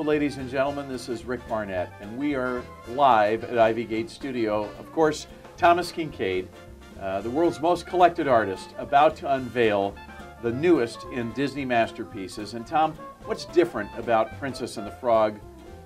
ladies and gentlemen. This is Rick Barnett, and we are live at Ivy Gate Studio. Of course, Thomas Kinkade, the world's most collected artist, about to unveil the newest in Disney masterpieces. And Tom, what's different about Princess and the Frog,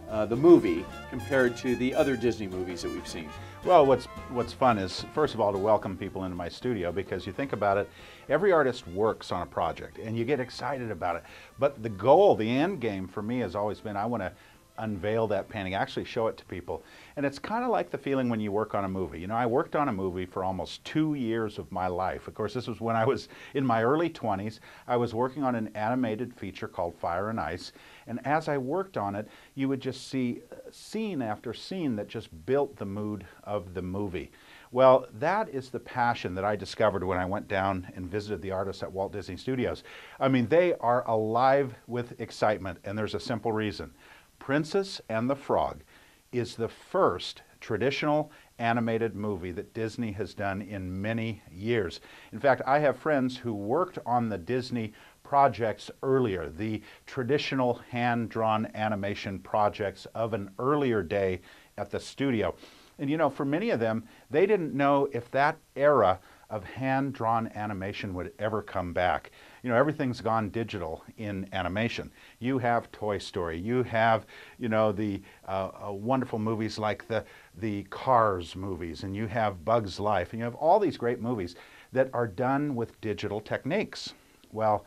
the movie, compared to the other Disney movies that we've seen? Well, what's fun is, first of all, to welcome people into my studio, because you think about it, every artist works on a project and you get excited about it. But the goal, the end game for me has always been, I want to unveil that painting, actually show it to people. And it's kind of like the feeling when you work on a movie. You know, I worked on a movie for almost 2 years of my life. Of course, this was when I was in my early 20s. I was working on an animated feature called Fire and Ice. And as I worked on it, you would just see scene after scene that just built the mood of the movie. Well, that is the passion that I discovered when I went down and visited the artists at Walt Disney Studios. I mean, they are alive with excitement, and there's a simple reason. Princess and the Frog is the first traditional animated movie that Disney has done in many years. In fact, I have friends who worked on the Disney projects earlier, the traditional hand-drawn animation projects of an earlier day at the studio. And you know, for many of them, they didn't know if that era of hand-drawn animation would ever come back. You know, everything's gone digital in animation. You have Toy Story, you have, you know, the wonderful movies like the Cars movies, and you have Bug's Life, and you have all these great movies that are done with digital techniques. Well,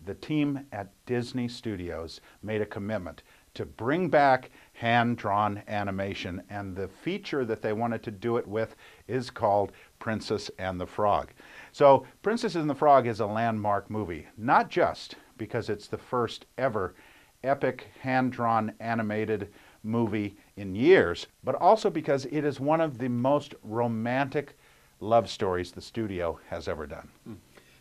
the team at Disney Studios made a commitment to bring back hand-drawn animation, and the feature that they wanted to do it with is called Princess and the Frog. So Princess and the Frog is a landmark movie, not just because it's the first ever epic hand-drawn animated movie in years, but also because it is one of the most romantic love stories the studio has ever done.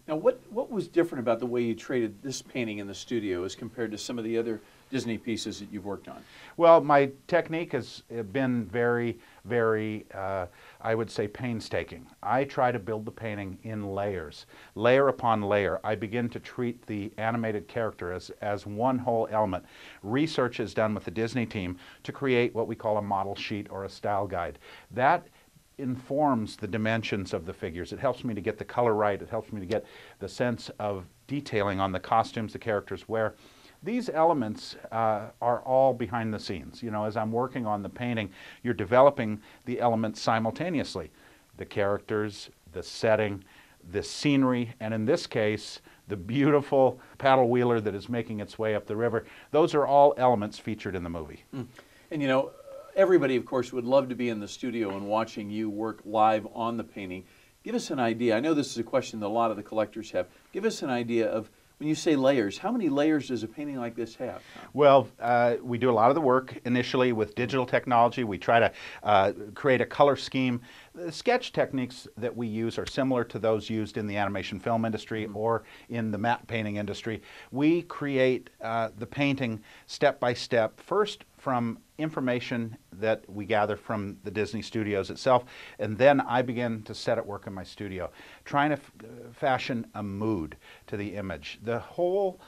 Now, what was different about the way you treated this painting in the studio as compared to some of the other Disney pieces that you've worked on? Well, my technique has been very, I would say, painstaking. I try to build the painting in layers, layer upon layer. I begin to treat the animated character as one whole element. Research is done with the Disney team to create what we call a model sheet or a style guide. That informs the dimensions of the figures. It helps me to get the color right. It helps me to get the sense of detailing on the costumes the characters wear. These elements are all behind the scenes. You know, as I'm working on the painting, you're developing the elements simultaneously. The characters, the setting, the scenery, and in this case, the beautiful paddle wheeler that is making its way up the river. Those are all elements featured in the movie. And you know, everybody, of course, would love to be in the studio and watching you work live on the painting. Give us an idea. I know this is a question that a lot of the collectors have. Give us an idea of, when you say layers, how many layers does a painting like this have? Well, we do a lot of the work initially with digital technology. We try to create a color scheme. The sketch techniques that we use are similar to those used in the animation film industry or in the matte painting industry. We create the painting step by step, first from information that we gather from the Disney Studios itself, and then I begin to set at work in my studio, trying to fashion a mood to the image. The whole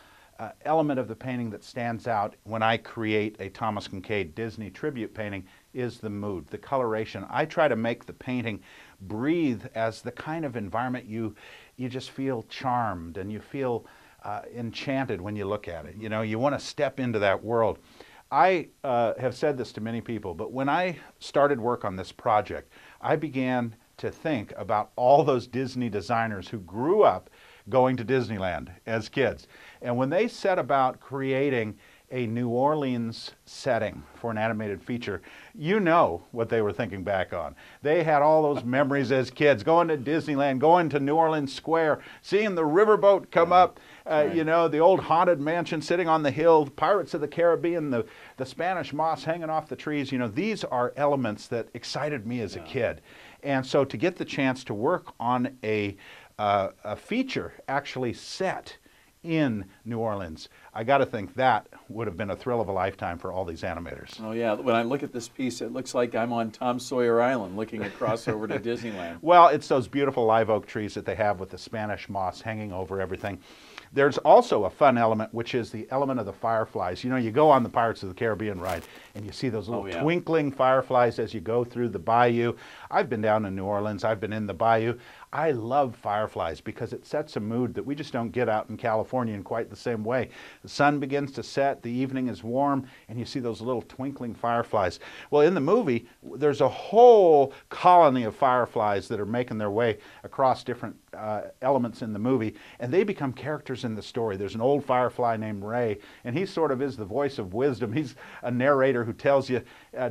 element of the painting that stands out when I create a Thomas Kinkade Disney tribute painting is the mood, the coloration. I try to make the painting breathe as the kind of environment you just feel charmed and you feel enchanted when you look at it. You know, you want to step into that world. I have said this to many people, but when I started work on this project, I began to think about all those Disney designers who grew up going to Disneyland as kids. And when they set about creating a New Orleans setting for an animated feature, you know what they were thinking back on. They had all those memories as kids, going to Disneyland, going to New Orleans Square, seeing the riverboat come up, you know, the old haunted mansion sitting on the hill, Pirates of the Caribbean, the Spanish moss hanging off the trees. You know, these are elements that excited me as a kid. And so to get the chance to work on a feature actually set in New Orleans, I got to think that would have been a thrill of a lifetime for all these animators. Oh yeah, when I look at this piece, it looks like I'm on Tom Sawyer Island looking across over to Disneyland. Well, it's those beautiful live oak trees that they have with the Spanish moss hanging over everything. There's also a fun element, which is the element of the fireflies. You know, you go on the Pirates of the Caribbean ride, and you see those little twinkling fireflies as you go through the bayou. I've been down in New Orleans. I've been in the bayou. I love fireflies because it sets a mood that we just don't get out in California in quite the same way. The sun begins to set, the evening is warm, and you see those little twinkling fireflies. Well, in the movie, there's a whole colony of fireflies that are making their way across different elements in the movie, and they become characters in the story. There's an old firefly named Ray, and he sort of is the voice of wisdom. He's a narrator who tells you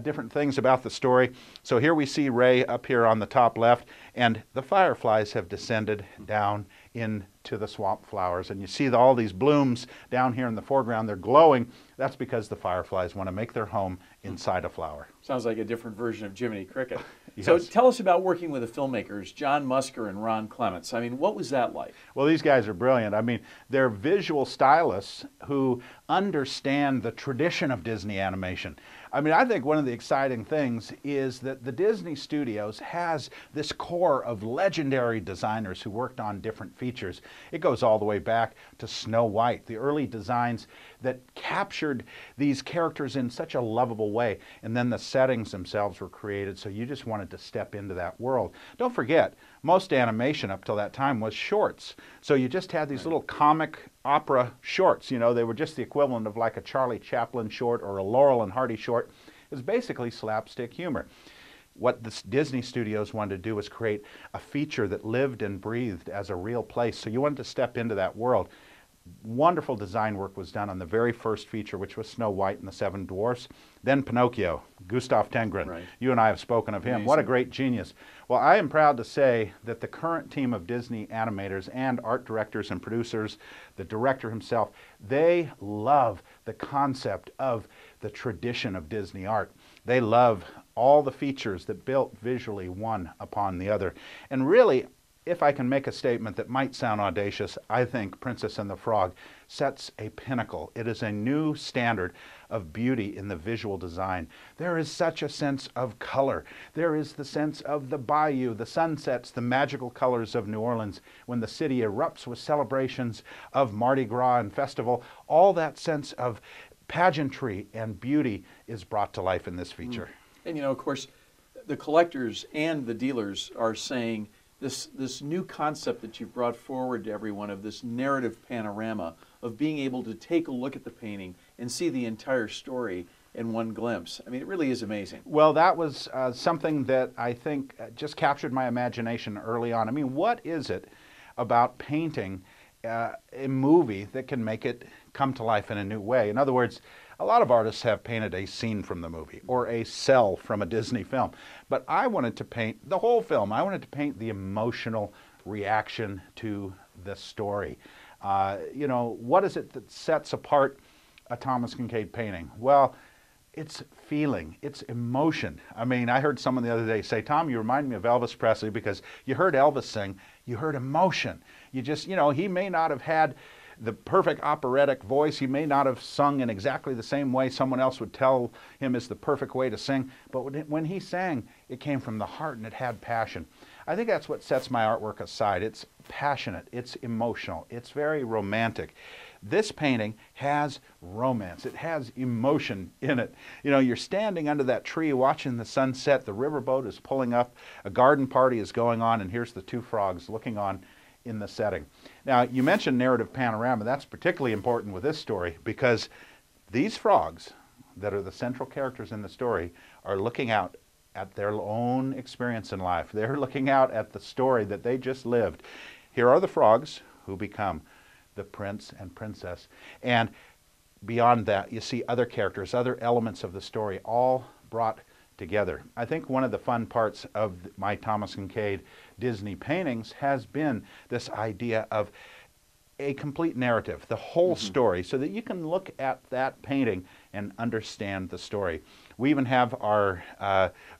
different things about the story. So here we see Ray up here on the top left, and the fireflies have descended down into the swamp flowers, and you see all these blooms down here in the foreground. They're glowing. That's because the fireflies want to make their home inside a flower. Sounds like a different version of Jiminy Cricket. Yes. So tell us about working with the filmmakers, John Musker and Ron Clements. I mean, what was that like? Well, these guys are brilliant. I mean, they're visual stylists who understand the tradition of Disney animation. I mean, I think one of the exciting things is that the Disney Studios has this core of legendary designers who worked on different features. It goes all the way back to Snow White, the early designs that captured these characters in such a lovable way. And then the settings themselves were created, so you just wanted to step into that world. Don't forget, most animation up till that time was shorts. So you just had these little comic opera shorts. You know, they were just the equivalent of like a Charlie Chaplin short or a Laurel and Hardy short. It was basically slapstick humor. What the Disney Studios wanted to do was create a feature that lived and breathed as a real place. So you wanted to step into that world. Wonderful design work was done on the very first feature, which was Snow White and the Seven Dwarfs. Then Pinocchio, Gustav Tenggren. Right. You and I have spoken of him. Amazing. What a great genius. Well, I am proud to say that the current team of Disney animators and art directors and producers, the director himself, they love the concept of the tradition of Disney art. They love all the features that built visually one upon the other. And really, if I can make a statement that might sound audacious, I think Princess and the Frog sets a pinnacle. It is a new standard of beauty in the visual design. There is such a sense of color. There is the sense of the bayou, the sunsets, the magical colors of New Orleans when the city erupts with celebrations of Mardi Gras and festival. All that sense of pageantry and beauty is brought to life in this feature. And you know, of course, the collectors and the dealers are saying this new concept that you've brought forward to everyone of this narrative panorama of being able to take a look at the painting and see the entire story in one glimpse. I mean, it really is amazing. Well, that was something that I think just captured my imagination early on. I mean, what is it about painting a movie that can make it come to life in a new way? In other words, a lot of artists have painted a scene from the movie or a cell from a Disney film, but I wanted to paint the whole film. I wanted to paint the emotional reaction to the story. You know, what is it that sets apart a Thomas Kinkade painting? Well, it's feeling, it's emotion. I mean, I heard someone the other day say, Tom, you remind me of Elvis Presley because you heard Elvis sing, you heard emotion. You just, you know, he may not have had the perfect operatic voice. He may not have sung in exactly the same way someone else would tell him is the perfect way to sing, but when he sang, it came from the heart and it had passion. I think that's what sets my artwork aside. It's passionate, it's emotional, it's very romantic. This painting has romance. It has emotion in it. You know, you're standing under that tree watching the sunset, the riverboat is pulling up, a garden party is going on, and here's the two frogs looking on in the setting. Now, you mentioned narrative panorama. That's particularly important with this story because these frogs that are the central characters in the story are looking out at their own experience in life. They're looking out at the story that they just lived. Here are the frogs who become the prince and princess. And beyond that, you see other characters, other elements of the story all brought together. I think one of the fun parts of my Thomas Kinkade Disney paintings has been this idea of a complete narrative, the whole story, so that you can look at that painting and understand the story. We even have our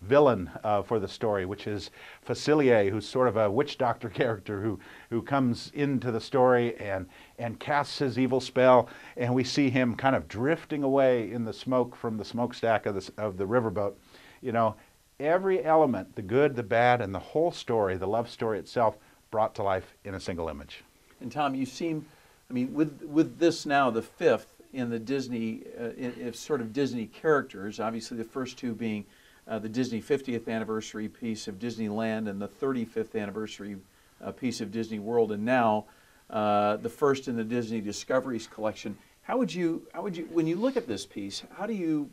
villain for the story, which is Facilier, who's sort of a witch doctor character who comes into the story and casts his evil spell, and we see him kind of drifting away in the smoke from the smokestack of the riverboat. You know, every element, the good, the bad, and the whole story, the love story itself, brought to life in a single image. And Tom, you seem I mean, with this now, the fifth in the Disney, sort of Disney characters, obviously the first two being the Disney 50th anniversary piece of Disneyland and the 35th anniversary piece of Disney World, and now the first in the Disney Discoveries collection. How would you, when you look at this piece, how do you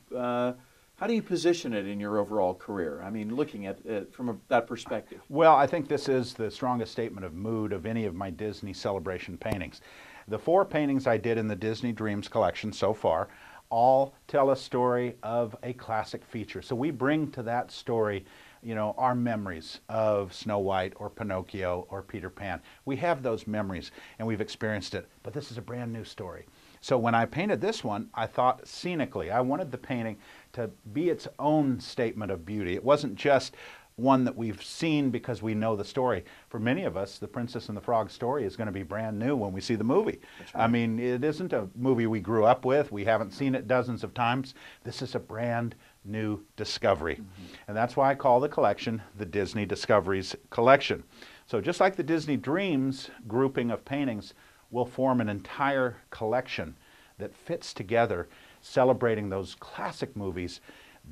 position it in your overall career? I mean, looking at it from that perspective. Well, I think this is the strongest statement of mood of any of my Disney celebration paintings. The 4 paintings I did in the Disney Dreams collection so far all tell a story of a classic feature. So we bring to that story, you know, our memories of Snow White or Pinocchio or Peter Pan. We have those memories and we've experienced it, but this is a brand new story. So when I painted this one, I thought scenically, I wanted the painting to be its own statement of beauty. It wasn't just one that we've seen because we know the story. For many of us, the Princess and the Frog story is going to be brand new when we see the movie. That's right. I mean, it isn't a movie we grew up with. We haven't seen it dozens of times. This is a brand new discovery. Mm-hmm. And that's why I call the collection the Disney Discoveries Collection. So just like the Disney Dreams grouping of paintings will form an entire collection that fits together, celebrating those classic movies,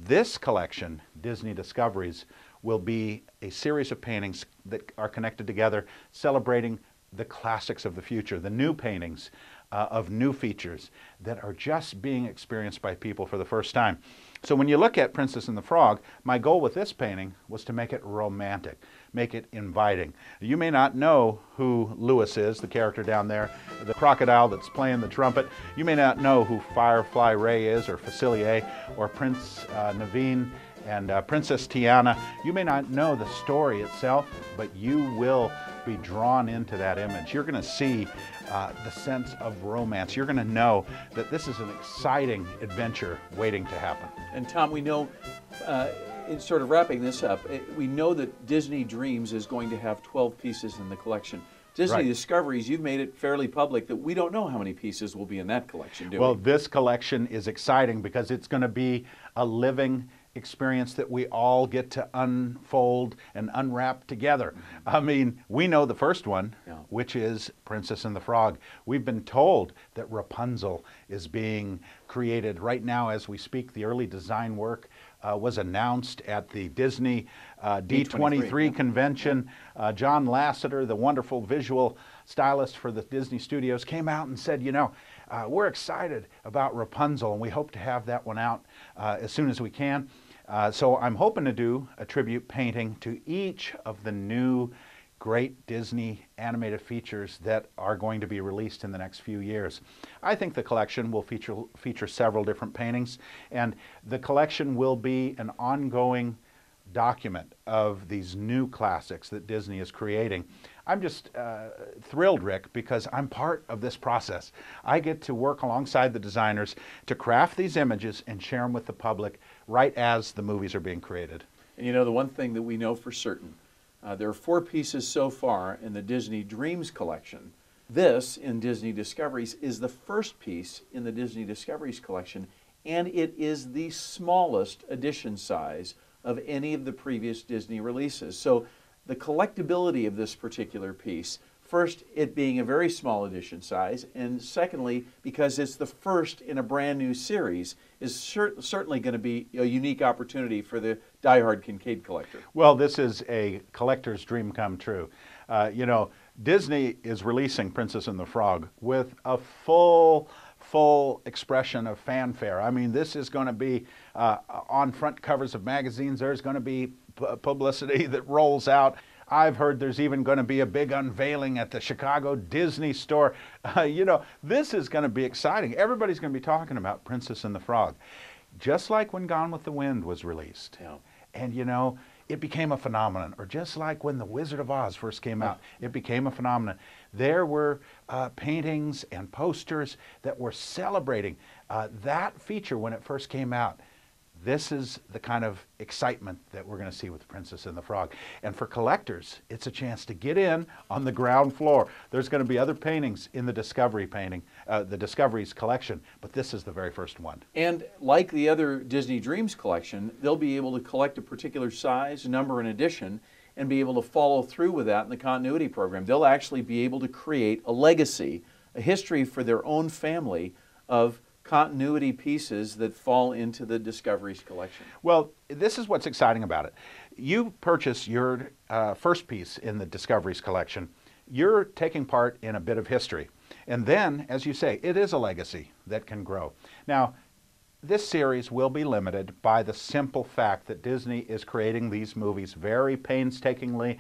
this collection, Disney Discoveries, will be a series of paintings that are connected together, celebrating the classics of the future, the new paintings of new features that are just being experienced by people for the first time. So when you look at Princess and the Frog, my goal with this painting was to make it romantic, make it inviting. You may not know who Louis is, the character down there, the crocodile that's playing the trumpet. You may not know who Firefly Ray is, or Facilier, or Prince Naveen and Princess Tiana. You may not know the story itself, but you will be drawn into that image. You're going to see the sense of romance. You're going to know that this is an exciting adventure waiting to happen. And Tom, we know, in sort of wrapping this up, we know that Disney Dreams is going to have 12 pieces in the collection. Disney Right. Discoveries, you've made it fairly public that we don't know how many pieces will be in that collection, do we? Well, this collection is exciting because it's going to be a living experience that we all get to unfold and unwrap together. I mean, we know the first one, which is Princess and the Frog. We've been told that Rapunzel is being created right now as we speak. The early design work was announced at the Disney D23 convention. John Lasseter, the wonderful visual stylist for the Disney Studios, came out and said, you know, we're excited about Rapunzel, and we hope to have that one out as soon as we can. So I'm hoping to do a tribute painting to each of the new great Disney animated features that are going to be released in the next few years. I think the collection will feature several different paintings, and the collection will be an ongoing document of these new classics that Disney is creating. I'm just thrilled, Rick, because I'm part of this process. I get to work alongside the designers to craft these images and share them with the public right as the movies are being created. And you know, the one thing that we know for certain, there are 4 pieces so far in the Disney Dreams collection. This, in Disney Discoveries, is the first piece in the Disney Discoveries collection, and it is the smallest edition size of any of the previous Disney releases. So the collectability of this particular piece, first, it being a very small edition size, and secondly, because it's the first in a brand new series, is certainly going to be a unique opportunity for the diehard Kinkade collector. Well, this is a collector's dream come true. You know, Disney is releasing Princess and the Frog with a full expression of fanfare. I mean, this is going to be on front covers of magazines. There's going to be publicity that rolls out. I've heard there's even going to be a big unveiling at the Chicago Disney store. You know, this is going to be exciting. Everybody's going to be talking about Princess and the Frog, just like when Gone with the Wind was released. Yeah. And, you know, it became a phenomenon. Or just like when The Wizard of Oz first came out, it became a phenomenon. There were paintings and posters that were celebrating that feature when it first came out. This is the kind of excitement that we're going to see with Princess and the Frog. And for collectors, it's a chance to get in on the ground floor. There's going to be other paintings in the the Discoveries collection, but this is the very first one. And like the other Disney Dreams collection, they'll be able to collect a particular size, number, and edition, and be able to follow through with that in the continuity program. They'll actually be able to create a legacy, a history for their own family of continuity pieces that fall into the Discoveries collection. Well, this is what's exciting about it. You purchase your first piece in the Discoveries collection, you're taking part in a bit of history. And then, as you say, it is a legacy that can grow. Now, this series will be limited by the simple fact that Disney is creating these movies very painstakingly.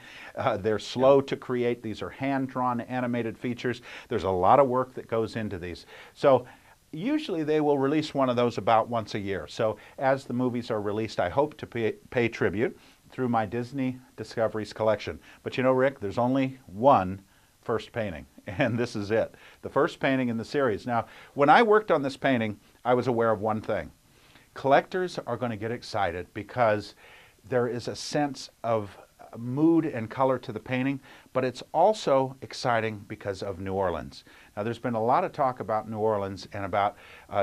They're slow to create. These are hand-drawn animated features. There's a lot of work that goes into these. So usually they will release one of those about once a year. So as the movies are released, I hope to pay tribute through my Disney Discoveries collection. But you know, Rick, there's only one first painting, and this is it. The first painting in the series. Now, when I worked on this painting, I was aware of one thing. Collectors are going to get excited because there is a sense of mood and color to the painting, but it's also exciting because of New Orleans. Now, there's been a lot of talk about New Orleans and about,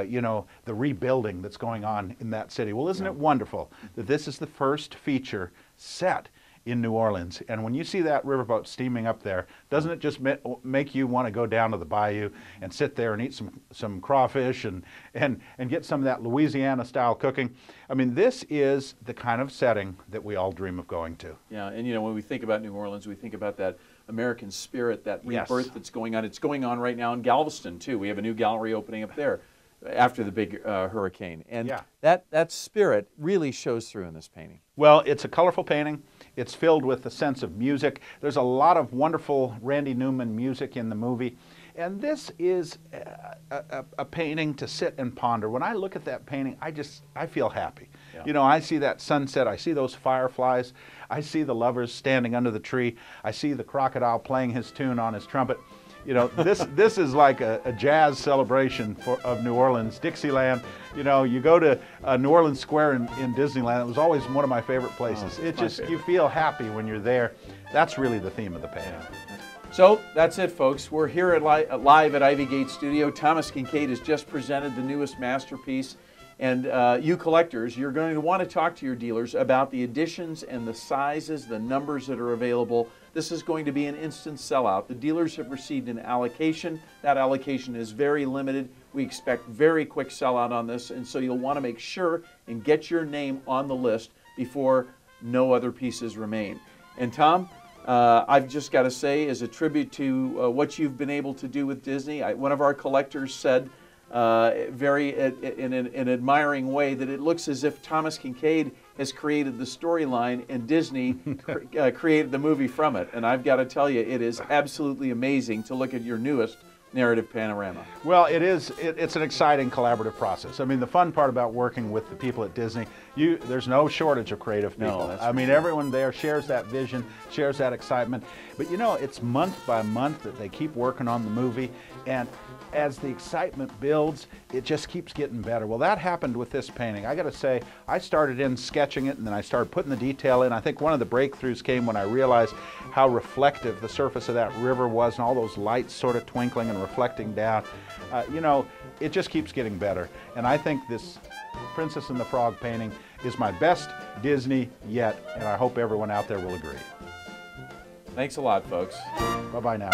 you know, the rebuilding that's going on in that city. Well, isn't it wonderful that this is the first feature set in New Orleans? And when you see that riverboat steaming up there, doesn't it just make you want to go down to the bayou and sit there and eat some crawfish and get some of that Louisiana-style cooking? I mean, this is the kind of setting that we all dream of going to. Yeah, and you know, when we think about New Orleans, we think about that American spirit, that rebirth that's going on. It's going on right now in Galveston, too. We have a new gallery opening up there after the big hurricane. And that spirit really shows through in this painting. Well, it's a colorful painting. It's filled with a sense of music. There's a lot of wonderful Randy Newman music in the movie. And this is a painting to sit and ponder. When I look at that painting, I feel happy. Yeah. You know, I see that sunset. I see those fireflies. I see the lovers standing under the tree. I see the crocodile playing his tune on his trumpet. You know, this is like a jazz celebration of New Orleans, Dixieland. You know, you go to New Orleans Square in Disneyland. It was always one of my favorite places. You feel happy when you're there. That's really the theme of the painting. Yeah. So that's it, folks. We're here at live at Ivy Gate Studio. Thomas Kinkade has just presented the newest masterpiece. And you collectors, you're going to want to talk to your dealers about the editions and the sizes, the numbers that are available. This is going to be an instant sellout. The dealers have received an allocation. That allocation is very limited. We expect very quick sellout on this, and so you'll want to make sure and get your name on the list before no other pieces remain. And Tom, I've just got to say, as a tribute to what you've been able to do with Disney, one of our collectors said, in an admiring way, that it looks as if Thomas Kinkade has created the storyline and Disney created the movie from it. And I've got to tell you, it is absolutely amazing to look at your newest narrative panorama. Well, it's an exciting collaborative process. I mean, the fun part about working with the people at Disney, there's no shortage of creative people. No, I mean, everyone there shares that vision, shares that excitement. But you know, it's month by month that they keep working on the movie, and as the excitement builds, it just keeps getting better. Well, that happened with this painting. I got to say, I started in sketching it, and then I started putting the detail in. I think one of the breakthroughs came when I realized how reflective the surface of that river was, and all those lights sort of twinkling and reflecting down. You know, it just keeps getting better. And I think this Princess and the Frog painting is my best Disney yet, and I hope everyone out there will agree. Thanks a lot, folks. Bye-bye now.